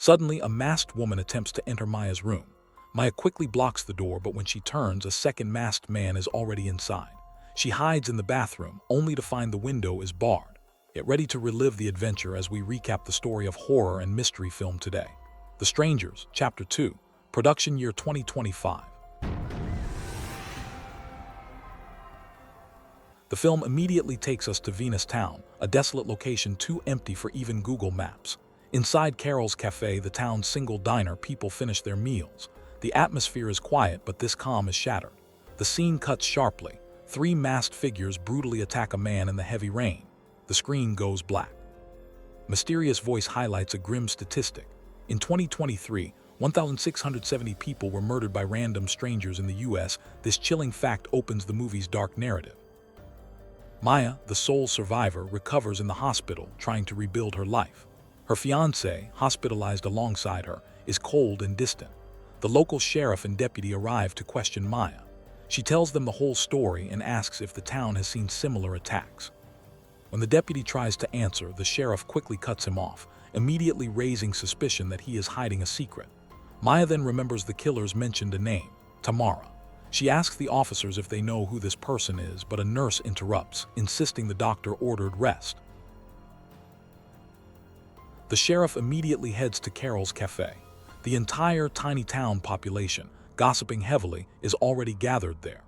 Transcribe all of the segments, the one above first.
Suddenly, a masked woman attempts to enter Maya's room. Maya quickly blocks the door, but when she turns, a second masked man is already inside. She hides in the bathroom, only to find the window is barred. Get ready to relive the adventure as we recap the story of horror and mystery film today. The Strangers, Chapter 2, Production Year 2025. The film immediately takes us to Venus Town, a desolate location too empty for even Google Maps. Inside Carol's Cafe, the town's single diner, people finish their meals. The atmosphere is quiet, but this calm is shattered. The scene cuts sharply. Three masked figures brutally attack a man in the heavy rain. The screen goes black. Mysterious voice highlights a grim statistic. In 2023, 1,670 people were murdered by random strangers in the US. This chilling fact opens the movie's dark narrative. Maya, the sole survivor, recovers in the hospital, trying to rebuild her life. Her fiancé, hospitalized alongside her, is cold and distant. The local sheriff and deputy arrive to question Maya. She tells them the whole story and asks if the town has seen similar attacks. When the deputy tries to answer, the sheriff quickly cuts him off, immediately raising suspicion that he is hiding a secret. Maya then remembers the killer's mentioned a name, Tamara. She asks the officers if they know who this person is, but a nurse interrupts, insisting the doctor ordered rest. The sheriff immediately heads to Carol's Cafe. The entire tiny town population, gossiping heavily, is already gathered there.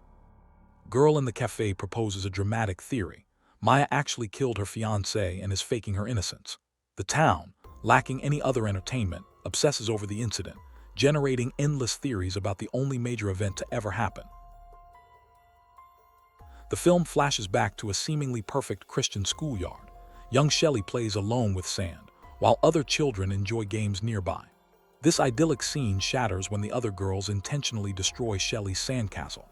Girl in the cafe proposes a dramatic theory. Maya actually killed her fiancé and is faking her innocence. The town, lacking any other entertainment, obsesses over the incident, generating endless theories about the only major event to ever happen. The film flashes back to a seemingly perfect Christian schoolyard. Young Shelley plays alone with sand, while other children enjoy games nearby. This idyllic scene shatters when the other girls intentionally destroy Shelley's sandcastle.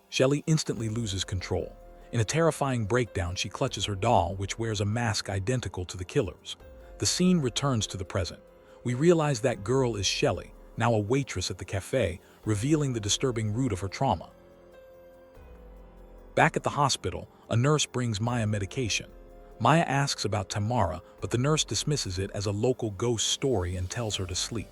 Shelley instantly loses control. In a terrifying breakdown, she clutches her doll, which wears a mask identical to the killer's. The scene returns to the present. We realize that girl is Shelley, now a waitress at the cafe, revealing the disturbing root of her trauma. Back at the hospital, a nurse brings Maya medication. Maya asks about Tamara, but the nurse dismisses it as a local ghost story and tells her to sleep.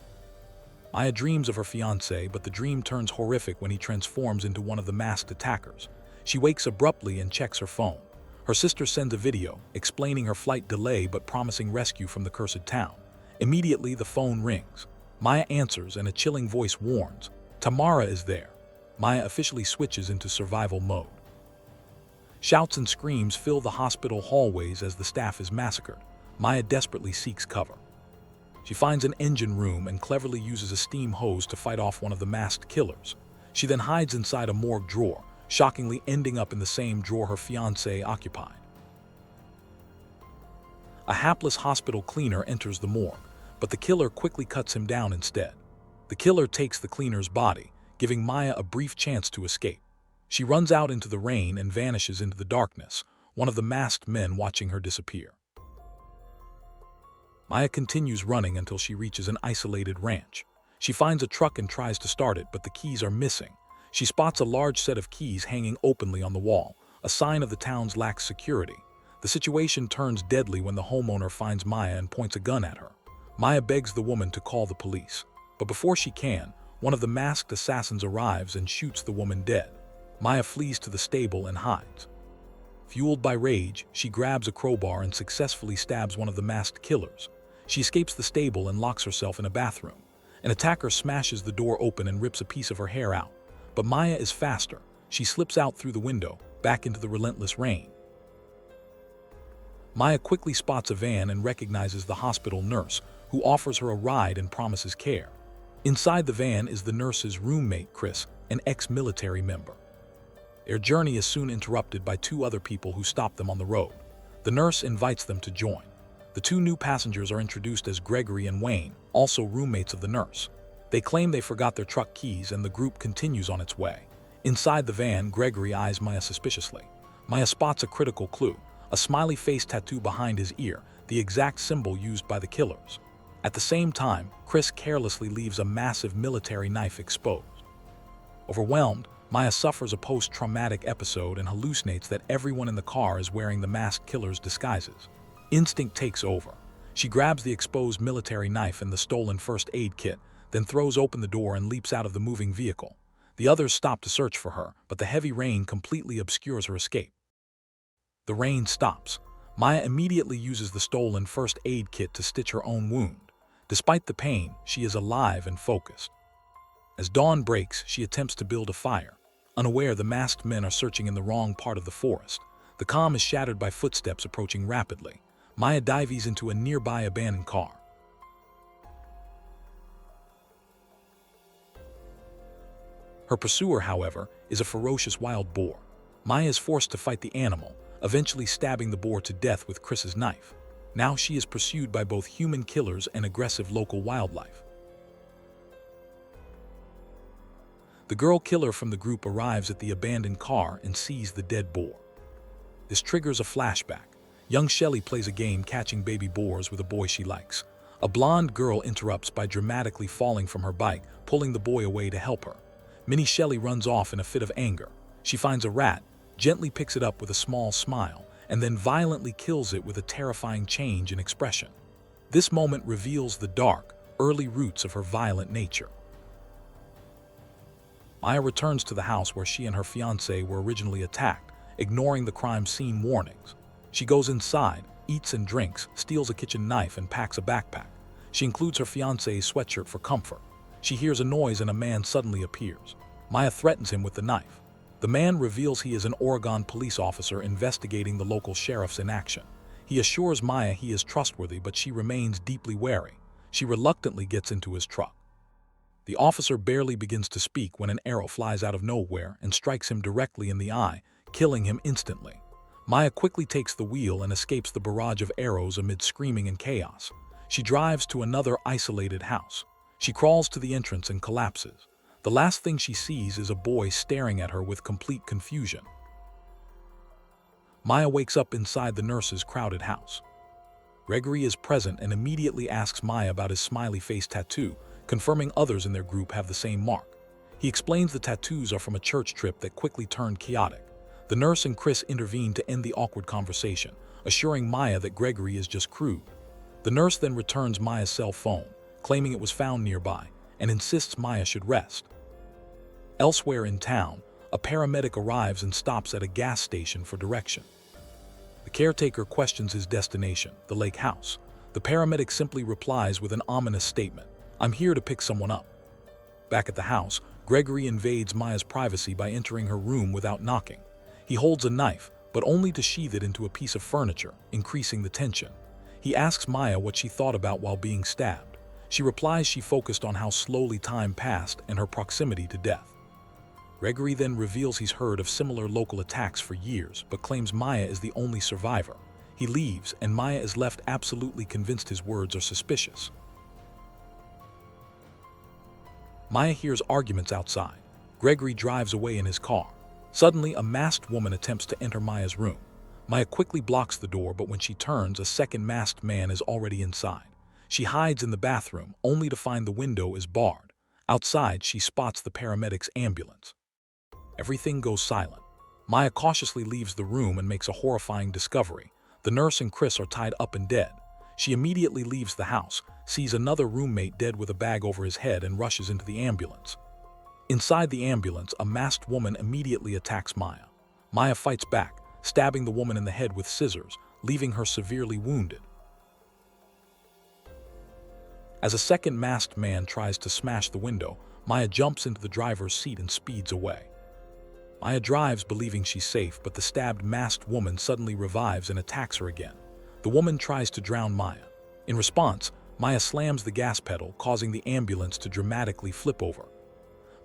Maya dreams of her fiancé, but the dream turns horrific when he transforms into one of the masked attackers. She wakes abruptly and checks her phone. Her sister sends a video, explaining her flight delay but promising rescue from the cursed town. Immediately, the phone rings. Maya answers and a chilling voice warns, "Tamara is there." Maya officially switches into survival mode. Shouts and screams fill the hospital hallways as the staff is massacred. Maya desperately seeks cover. She finds an engine room and cleverly uses a steam hose to fight off one of the masked killers. She then hides inside a morgue drawer, shockingly ending up in the same drawer her fiancé occupied. A hapless hospital cleaner enters the morgue, but the killer quickly cuts him down instead. The killer takes the cleaner's body, giving Maya a brief chance to escape. She runs out into the rain and vanishes into the darkness, one of the masked men watching her disappear. Maya continues running until she reaches an isolated ranch. She finds a truck and tries to start it, but the keys are missing. She spots a large set of keys hanging openly on the wall, a sign of the town's lax security. The situation turns deadly when the homeowner finds Maya and points a gun at her. Maya begs the woman to call the police, but before she can, one of the masked assassins arrives and shoots the woman dead. Maya flees to the stable and hides. Fueled by rage, she grabs a crowbar and successfully stabs one of the masked killers. She escapes the stable and locks herself in a bathroom. An attacker smashes the door open and rips a piece of her hair out. But Maya is faster. She slips out through the window, back into the relentless rain. Maya quickly spots a van and recognizes the hospital nurse, who offers her a ride and promises care. Inside the van is the nurse's roommate, Chris, an ex-military member. Their journey is soon interrupted by two other people who stop them on the road. The nurse invites them to join. The two new passengers are introduced as Gregory and Wayne, also roommates of the nurse. They claim they forgot their truck keys and the group continues on its way. Inside the van, Gregory eyes Maya suspiciously. Maya spots a critical clue, a smiley face tattoo behind his ear, the exact symbol used by the killers. At the same time, Chris carelessly leaves a massive military knife exposed. Overwhelmed, Maya suffers a post-traumatic episode and hallucinates that everyone in the car is wearing the masked killer's disguises. Instinct takes over. She grabs the exposed military knife and the stolen first aid kit, then throws open the door and leaps out of the moving vehicle. The others stop to search for her, but the heavy rain completely obscures her escape. The rain stops. Maya immediately uses the stolen first aid kit to stitch her own wound. Despite the pain, she is alive and focused. As dawn breaks, she attempts to build a fire. Unaware the masked men are searching in the wrong part of the forest. The calm is shattered by footsteps approaching rapidly. Maya dives into a nearby abandoned car. Her pursuer, however, is a ferocious wild boar. Maya is forced to fight the animal, eventually stabbing the boar to death with Chris's knife. Now she is pursued by both human killers and aggressive local wildlife. The girl killer from the group arrives at the abandoned car and sees the dead boar. This triggers a flashback. Young Shelley plays a game catching baby boars with a boy she likes. A blonde girl interrupts by dramatically falling from her bike, pulling the boy away to help her. Minnie Shelley runs off in a fit of anger. She finds a rat, gently picks it up with a small smile, and then violently kills it with a terrifying change in expression. This moment reveals the dark, early roots of her violent nature. Maya returns to the house where she and her fiancé were originally attacked, ignoring the crime scene warnings. She goes inside, eats and drinks, steals a kitchen knife, and packs a backpack. She includes her fiancé's sweatshirt for comfort. She hears a noise and a man suddenly appears. Maya threatens him with the knife. The man reveals he is an Oregon police officer investigating the local sheriff's inaction. He assures Maya he is trustworthy, but she remains deeply wary. She reluctantly gets into his truck. The officer barely begins to speak when an arrow flies out of nowhere and strikes him directly in the eye, killing him instantly. Maya quickly takes the wheel and escapes the barrage of arrows amid screaming and chaos. She drives to another isolated house. She crawls to the entrance and collapses. The last thing she sees is a boy staring at her with complete confusion. Maya wakes up inside the nurse's crowded house. Gregory is present and immediately asks Maya about his smiley face tattoo, confirming others in their group have the same mark. He explains the tattoos are from a church trip that quickly turned chaotic. The nurse and Chris intervene to end the awkward conversation, assuring Maya that Gregory is just crude. The nurse then returns Maya's cell phone, claiming it was found nearby, and insists Maya should rest. Elsewhere in town, a paramedic arrives and stops at a gas station for direction. The caretaker questions his destination, the lake house. The paramedic simply replies with an ominous statement, "I'm here to pick someone up." Back at the house, Gregory invades Maya's privacy by entering her room without knocking. He holds a knife, but only to sheath it into a piece of furniture, increasing the tension. He asks Maya what she thought about while being stabbed. She replies she focused on how slowly time passed and her proximity to death. Gregory then reveals he's heard of similar local attacks for years, but claims Maya is the only survivor. He leaves, and Maya is left absolutely convinced his words are suspicious. Maya hears arguments outside. Gregory drives away in his car. Suddenly, a masked woman attempts to enter Maya's room. Maya quickly blocks the door, but when she turns, a second masked man is already inside. She hides in the bathroom, only to find the window is barred. Outside, she spots the paramedic's ambulance. Everything goes silent. Maya cautiously leaves the room and makes a horrifying discovery. The nurse and Chris are tied up and dead. She immediately leaves the house, sees another roommate dead with a bag over his head, and rushes into the ambulance. Inside the ambulance, a masked woman immediately attacks Maya. Maya fights back, stabbing the woman in the head with scissors, leaving her severely wounded. As a second masked man tries to smash the window, Maya jumps into the driver's seat and speeds away. Maya drives believing she's safe, but the stabbed masked woman suddenly revives and attacks her again. The woman tries to drown Maya. In response, Maya slams the gas pedal, causing the ambulance to dramatically flip over.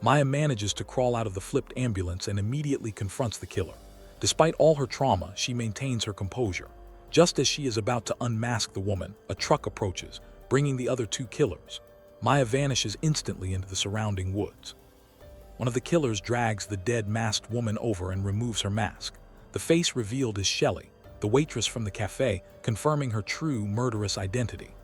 Maya manages to crawl out of the flipped ambulance and immediately confronts the killer. Despite all her trauma, she maintains her composure. Just as she is about to unmask the woman, a truck approaches, bringing the other two killers. Maya vanishes instantly into the surrounding woods. One of the killers drags the dead masked woman over and removes her mask. The face revealed is Shelley, the waitress from the cafe, confirming her true murderous identity.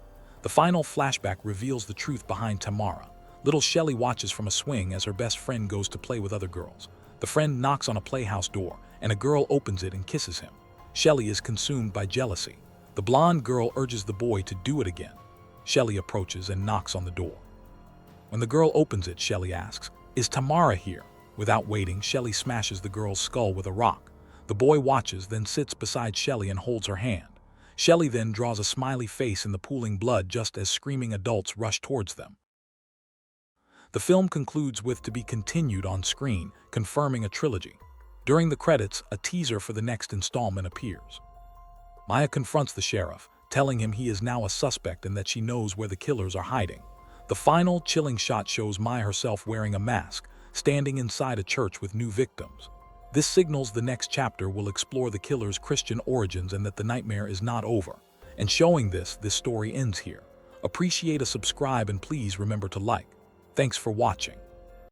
The final flashback reveals the truth behind Tamara. Little Shelley watches from a swing as her best friend goes to play with other girls. The friend knocks on a playhouse door, and a girl opens it and kisses him. Shelley is consumed by jealousy. The blonde girl urges the boy to do it again. Shelley approaches and knocks on the door. When the girl opens it, Shelley asks, "Is Tamara here?" Without waiting, Shelley smashes the girl's skull with a rock. The boy watches, then sits beside Shelley and holds her hand. Shelley then draws a smiley face in the pooling blood just as screaming adults rush towards them. The film concludes with "to be continued" on screen, confirming a trilogy. During the credits, a teaser for the next installment appears. Maya confronts the sheriff, telling him he is now a suspect and that she knows where the killers are hiding. The final, chilling shot shows Maya herself wearing a mask, standing inside a church with new victims. This signals the next chapter will explore the killer's Christian origins and that the nightmare is not over. And showing this story ends here. Appreciate a subscribe and please remember to like. Thanks for watching.